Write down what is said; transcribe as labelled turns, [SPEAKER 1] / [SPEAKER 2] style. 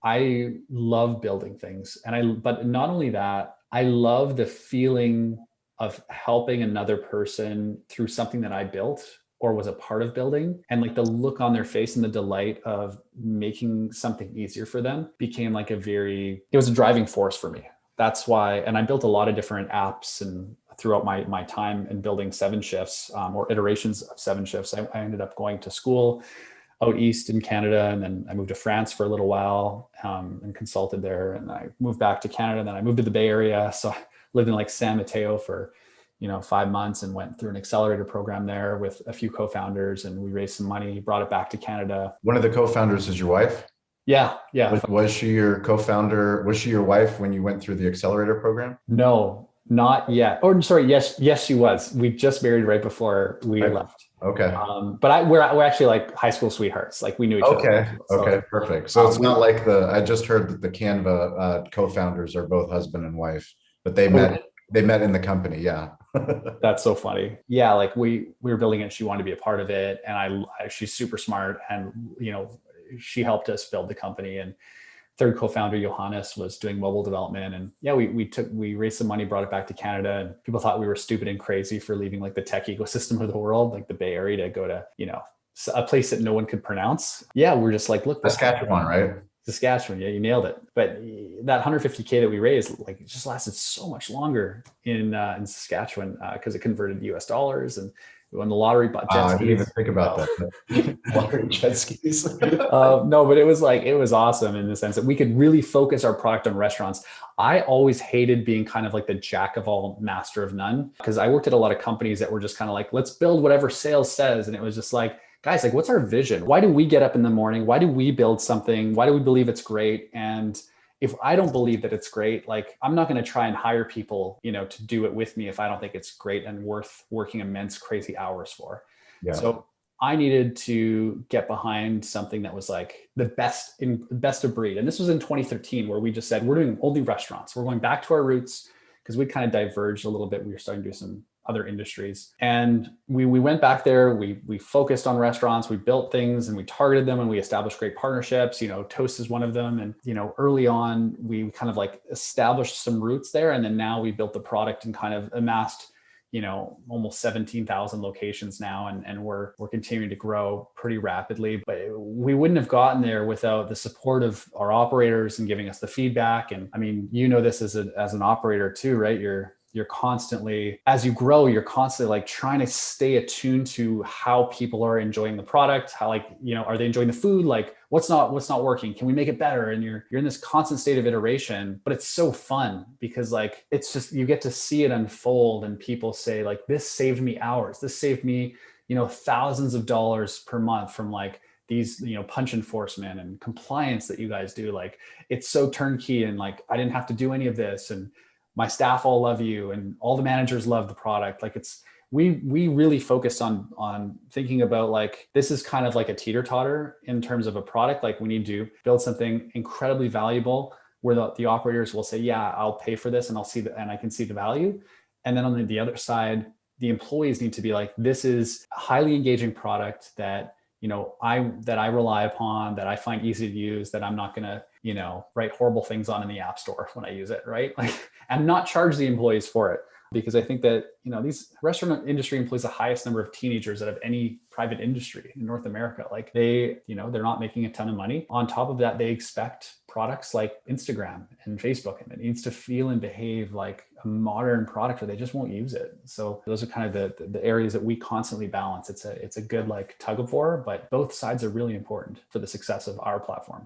[SPEAKER 1] I love building things. But not only that, I love the feeling of helping another person through something that I built or was a part of building, and like the look on their face and the delight of making something easier for them became like it was a driving force for me. That's why, and I built a lot of different apps and throughout my time in building 7 Shifts, or iterations of 7 Shifts. I ended up going to school out east in Canada, and then I moved to France for a little while, and consulted there. And I moved back to Canada, and then I moved to the Bay Area. So I lived in like San Mateo for 5 months and went through an accelerator program there with a few co-founders, and we raised some money, brought it back to Canada.
[SPEAKER 2] One of the co-founders is your wife?
[SPEAKER 1] Yeah.
[SPEAKER 2] Was she your co-founder? Was she your wife when you went through the accelerator program?
[SPEAKER 1] No, not yet. Or sorry, yes, she was. We just married right before we left.
[SPEAKER 2] Okay.
[SPEAKER 1] But we're actually like high school sweethearts. Like we knew each other.
[SPEAKER 2] Okay, perfect. So it's not like I just heard that the Canva co-founders are both husband and wife, but they met in the company. Yeah.
[SPEAKER 1] That's so funny. Yeah. Like we were building it. She wanted to be a part of it. And she's super smart. And, she helped us build the company. And third co-founder, Johannes, was doing mobile development. And yeah, we raised some money, brought it back to Canada, and people thought we were stupid and crazy for leaving like the tech ecosystem of the world, like the Bay Area, to go to, a place that no one could pronounce. Yeah. We're just like, look,
[SPEAKER 2] Saskatchewan, right?
[SPEAKER 1] Saskatchewan. Yeah, you nailed it. But that 150K that we raised, like it just lasted so much longer in Saskatchewan, because it converted to US dollars, and we won the lottery, bought jet skis.
[SPEAKER 2] I didn't even think about that. Lottery jet skis.
[SPEAKER 1] No, but it was awesome in the sense that we could really focus our product on restaurants. I always hated being kind of like the jack of all, master of none, because I worked at a lot of companies that were just kind of like, let's build whatever sales says. And it was just like, guys, like, what's our vision? Why do we get up in the morning? Why do we build something? Why do we believe it's great? And if I don't believe that it's great, like I'm not going to try and hire people, to do it with me if I don't think it's great and worth working immense, crazy hours for. Yeah. So I needed to get behind something that was like the best of breed. And this was in 2013, where we just said, we're doing only restaurants. We're going back to our roots, because we kind of diverged a little bit. We were starting to do some other industries. And we went back there, we focused on restaurants, we built things and we targeted them, and we established great partnerships. Toast is one of them. And, early on, we kind of like established some roots there. And then now we built the product and kind of amassed, almost 17,000 locations now. And we're continuing to grow pretty rapidly. But we wouldn't have gotten there without the support of our operators and giving us the feedback. And I mean, this as an operator too, right? You're constantly, as you grow, you're constantly like trying to stay attuned to how people are enjoying the product, how are they enjoying the food? Like what's not working? Can we make it better? And you're in this constant state of iteration, but it's so fun because like, it's just, you get to see it unfold, and people say like, this saved me hours. This saved me, thousands of dollars per month from like these, punch enforcement and compliance that you guys do. Like it's so turnkey, and like, I didn't have to do any of this. And my staff all love you, and all the managers love the product. Like we really focused on thinking about like, this is kind of like a teeter-totter in terms of a product. Like we need to build something incredibly valuable where the operators will say, yeah, I'll pay for this, and and I can see the value. And then on the other side, the employees need to be like, this is a highly engaging product that, I rely upon, that I find easy to use, that I'm not going to, write horrible things on in the app store when I use it, right? Like, and not charge the employees for it. Because I think that, these restaurant industry employs the highest number of teenagers out of any private industry in North America. Like they're not making a ton of money. On top of that, they expect products like Instagram and Facebook, and it needs to feel and behave like a modern product, or they just won't use it. So those are kind of the areas that we constantly balance. It's a good like tug of war, but both sides are really important for the success of our platform.